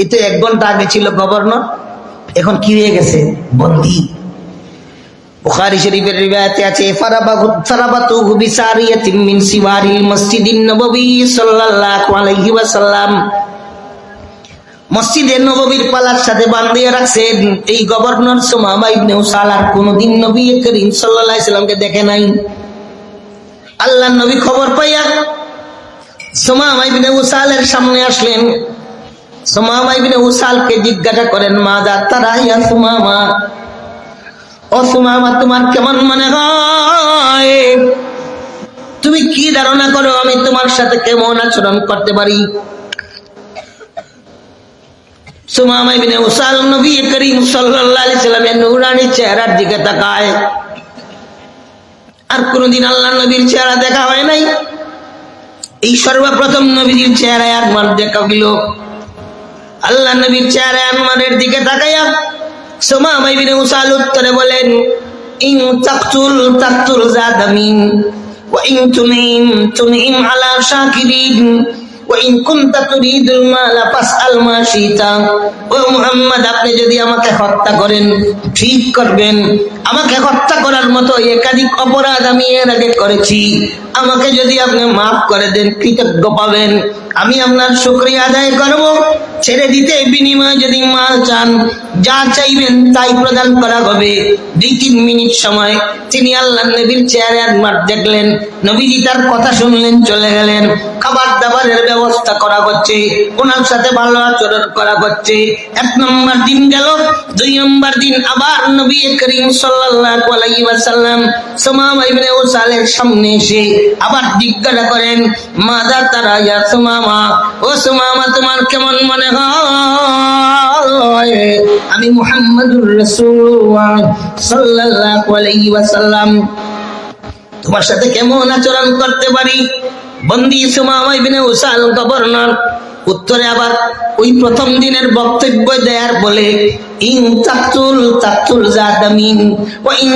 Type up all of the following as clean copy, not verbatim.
এতে 1 ঘন্টা আগে ছিল গভর্নর, এখন কি হয়ে গেছে? বন্দী। বুখারী শরীফের রিওয়ায়াতে আছে ফারাবাতুহু বিসারিয়াতিন মিন সিওয়ারিল মসজিদিন নববী সাল্লাল্লাহু আলাইহি ওয়াসাল্লাম, মসজিদে নববীর পালার সাথে বাঁধিয়ে রাখছেন। এই গভর্নর সুমামা ইবনে উসাল আর কোনদিন নবী করিম সাল্লাল্লাহু আলাইহি সাল্লামকে দেখে নাই। আল্লাহর নবী খবর পাইয়া সুমামা ইবনে উসালের সামনে আসলেন। সুমামা ইবনে উসালকে জিজ্ঞাসা করেন, মাযা তারা ইয়া সুমামা, ও সুমামা তোমার কেমন মনে হয়? তুমি কি ধারণা করো আমি তোমার সাথে কেমন আচরণ করতে পারি? সুমামা ইবনে উসাল নবী করিম সাল্লাল্লাহু আলাইহি সাল্লামের নূরানী চেহারার দিকে তাকায়। আর কোনদিন আল্লাহর নবীর চেহারা দেখা হয় নাই, এই সর্বপ্রথম নবীর চেহারায় আনওয়ার দেখা হইল। আল্লাহর নবীর চেহারায় আনওয়ারের দিকে তাকায়া সুমামা ইবনে উসাল উত্তরে বলেন, ইন তাকতুল জাদামিন ওয়া ইন তুনিম আলা শাকিরিন ওয়া ইন কুনতা তুরিদুল মালা ফাসআল মা শিতা। ও মুহাম্মদ, আপনি যদি আমাকে হত্যা করেন ঠিক করবেন, আমাকে হত্যা করার মতো একাধিক অপরাধ আমি এর আগে করেছি, আমাকে যদি আপনি মাফ করে দেন কৃতজ্ঞ পাবেন, আমি আপনার শুকরিয়া আদায় করব। ছেড়ে দিতে বিনিময়ে যদি মাল চান, যা চাইবেন তাই প্রদান করা হবে। 2-3 মিনিট সময় তিনি আল্লাহর নবীর চেহারা একবার দেখলেন, নবীজি তার কথা শুনলেন, চলে গেলেন। খাবার দাবারের ব্যবস্থা করা হচ্ছে, ওনার সাথে ভালো আচরণ করা হচ্ছে। 1 নম্বর দিন গেল, 2 নম্বর দিন আবার নবী করিম সাল্লাল্লাহু আলাইহি ওয়াসাল্লাম সুমামা ইবনে উসালের সামনে এসে আবার জিজ্ঞাসা করেন, মাযা তারা ইয়া সুমামা, ও সুমামা তোমার কেমন মনে হয় আমি মুহাম্মাদুর রাসূলুল্লাহ সাল্লাল্লাহু আলাইহি ওয়াসাল্লাম তোমার সাথে কেমন আচরণ করতে পারি? বন্দী সুমামা ইবনে উসাল গভর্নর উত্তরে আবার ওই প্রথম দিনের বক্তব্য দেয়ার বলে, ইন তাকতুল জাদামিন ওয়া ইন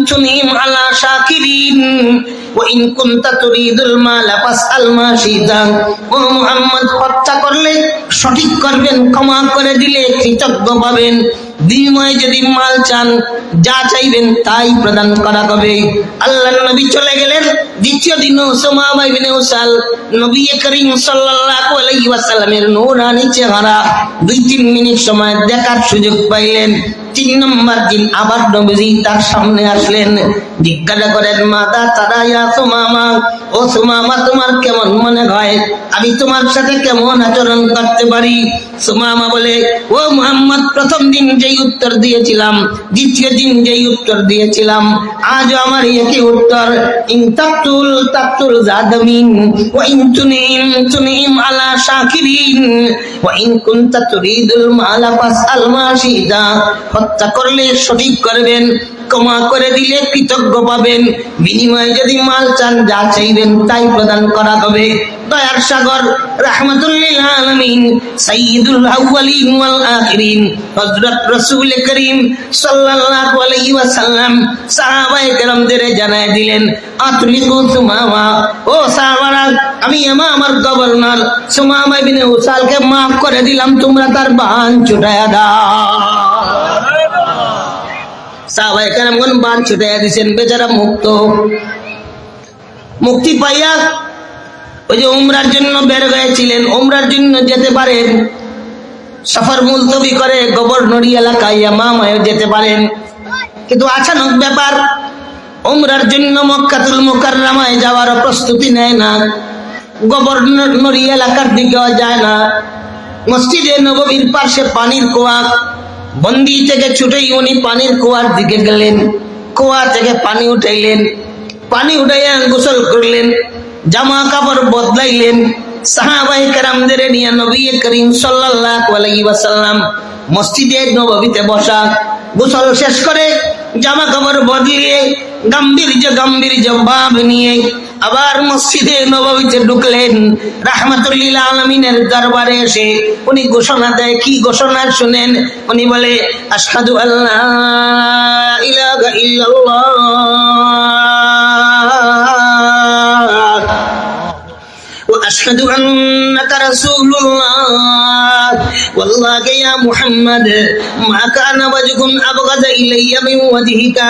তুনিম আলা শাকিরিন ওয়া ইন কুনতা তুরিদুল মালা ফাসআল মা শিতা। ও মুহাম্মদ, হত্যা করলে সঠিক করবেন, ক্ষমা করে দিলে কৃতজ্ঞ পাবেন, বিনিময়ে যদি মাল চান যা চাইবেন তাই প্রদান করা হবে। আল্লাহর নবী চলে গেলেন। দ্বিতীয় দিন সুমামা ইবনে উসাল নবী করিম সাল্লাল্লাহু আলাইহি ওয়াসাল্লামের নূরানী চেহারা 2-3 মিনিট সময় দেখার সুযোগ পাইলেন। 3 নম্বর দিন আবার নবীজি তার সামনে আসলেন, জিজ্ঞাসা করেন, মাযা তারা ইয়া সুমামা, ও সুমামা তোমার কেমন মনে হয় আমি তোমার সাথে কেমন আচরণ করতে পারি? সুমামা বলে, ও মুহাম্মদ, প্রথম দিন যেই উত্তর দিয়েছিলাম, দ্বিতীয় দিন যেই উত্তর দিয়েছিলাম, আজও আমার একই উত্তর। ইন তাকতুল জাদামিন ওয়া ইন তুনিম আলা শাকিরিন ওয়া ইন কুনতা তুরিদুল মালা ফাসআল মা শিতা। হত্যা করলে সঠিক করবেন, ক্ষমা করে দিলে কৃতজ্ঞ পাবেন, বিনিময়ে যদি মাল চান যা চাইবেন তাই প্রদান করা হবে। দয়ার সাগর রাহমাতুল লিল আলামিন সাইয়্যিদুল আউওয়ালিন ওয়াল আখিরিন হযরত রাসূল করিম সাল্লাল্লাহু আলাইহি ওয়াসাল্লাম সাহাবায়ে কেরামদের জানায় দিলেন, আতলিকু সুমামা, ও সাহাবারা, আমি আমার গভর্নর সুমামা ইবনে উসালকে maaf করে দিলাম, তোমরা তার বান ছুটায়া দাও। সাহাবায়ে কেরামগণ বান ছুটায়া দিয়েছেন, বেচারা মুক্তি পাইয়া ওই যে উমরার জন্য বের হয়েছিলেন, উমরার জন্য যেতে পারেন, সফর মুলতবি করে গভর্নরি এলাকায় ইয়ামামায় যেতে পারেন। কিন্তু আচানক ব্যাপার, উমরার জন্য মক্কাতুল মুকাররমায় যাওয়ার প্রস্তুতি নেয় না, গভর্নরি এলাকার দিকেও যায় না। মসজিদে নববীর পাশে পানির কুয়া, বন্দি থেকে ছুটেই উনি পানির কুয়ার দিকে গেলেন, কুয়া থেকে পানি উঠাইলেন, পানি উঠাইয়া গোসল করলেন, জামা কাপড় বদলাইলেন, সাহাবায়ে কেরামদের নিয়ে নবী করিম সাল্লাল্লাহু আলাইহি ওয়াসাল্লাম মসজিদে নববীতে বসা। গোসল শেষ করে জামা কাপড় বদলিয়ে গাম্ভীর্য ভাব নিয়ে আবার মসজিদে নববীতে ঢুকলেন। রাহমাতুল লিল আলামিনের দরবারে এসে উনি ঘোষণা দেয়, কি ঘোষণা শুনেন? উনি বলে, আশহাদু আল্লা ইলাহা ইল্লাল্লাহ ওয়া আশহাদু আন্নাকা রাসূলুল্লাহ। ওয়াল্লাহি ইয়া মুহাম্মদ মা কানা ওয়াজহুন আবগাদা ইলাইয়া মিন ওয়াজহিকা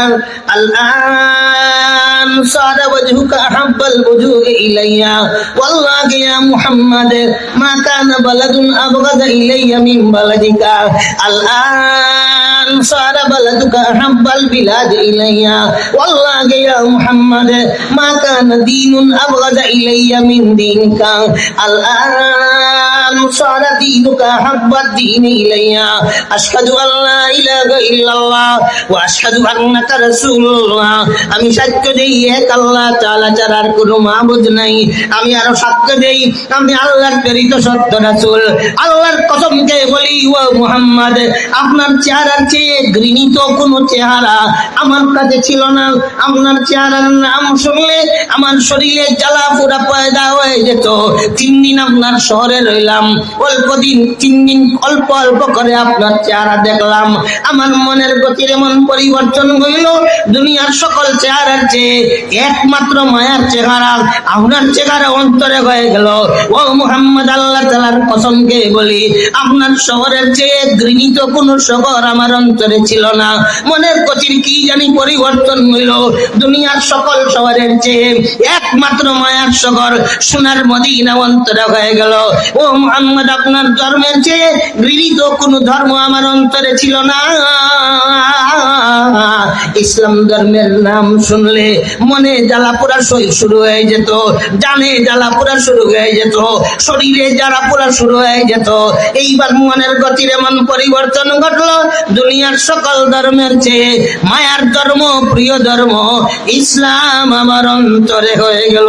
আল-আন সারা ওয়াজহুকা আহাব্বাল ওয়াজুহি ইলাইয়া ওয়াল্লাহি ইয়া মুহাম্মদ মা কানা বালাদুন আবগাদা ইলাইয়া মিন বালাদিকা আল-আন সারা বালাদুকা আহাব্বাল বিলাদ ইলাইয়া ওয়াল্লাহি ইয়া মুহাম্মদ মা কানা দীনুন আবগাদা ইলাইয়া মিন দীনিকা আল-আন সারা দীনুকা আহাব্বাদ দীন ইলাইয়া আশহাদু আল্লা ইলাহা ইল্লাল্লাহ ওয়া আশহাদু আন্নাকা রাসূলুল্লাহ। আমি সাক্ষ্য দেই এক আল্লাহ তাআলা ছাড়া আর কোনো মাবুদ নাই। আমি আরো সাক্ষ্য দেই আমি আল্লাহর প্রেরিত সত্য রাসূল। আল্লাহর কসম খেয়ে বলি ও মুহাম্মদ আপনার চেহারার চেয়ে ঘৃণিত কোনো চেহারা আমার কাছে ছিল না। আপনার চেহারার নাম শুনলে আমার শরীরে জ্বালা পোড়া পয়দা হয়ে যেত। 3 দিন আপনার শহরে রইলাম, অল্প দিন 3 দিন অল্প অল্প করে আপনার চেহারা দেখলাম। আমার মনের গতির এমন পরিবর্তন হইল, দুনিয়ার সকল চেহারার চেয়ে একমাত্র মায়ার চেহারা আপনার চেহারা অন্তরে হয়ে গেল। ও মুহাম্মদ আল্লাহ তাআলার কসম খেয়ে বলি আপনার শহরের চেয়ে ঘৃণিত কোন শহর আমার অন্তরে ছিল না। মনের গতির কি জানি পরিবর্তন হইল, দুনিয়ার সকল শহরের চেয়ে একমাত্র মায়ার শহর সোনার মদিনা অন্তরে হয়ে গেল। ও মুহাম্মদ আপনার ধর্মের চেয়ে ঘৃণিত কোন ধর্ম আমার অন্তরে ছিল না। ইসলাম ধর্মের নাম শুনলে মনে জ্বালা পোড়া শুরু হয়ে যেত, জানে জ্বালা পোড়া শুরু হয়ে যেত, শরীরে জ্বালা পোড়া শুরু হয়ে যেত। এইবার মনের গতির এমন পরিবর্তন ঘটলো, দুনিয়ার সকল ধর্মের চেয়ে মায়ার ধর্ম, প্রিয় ধর্ম ইসলাম আমার অন্তরে হয়ে গেল।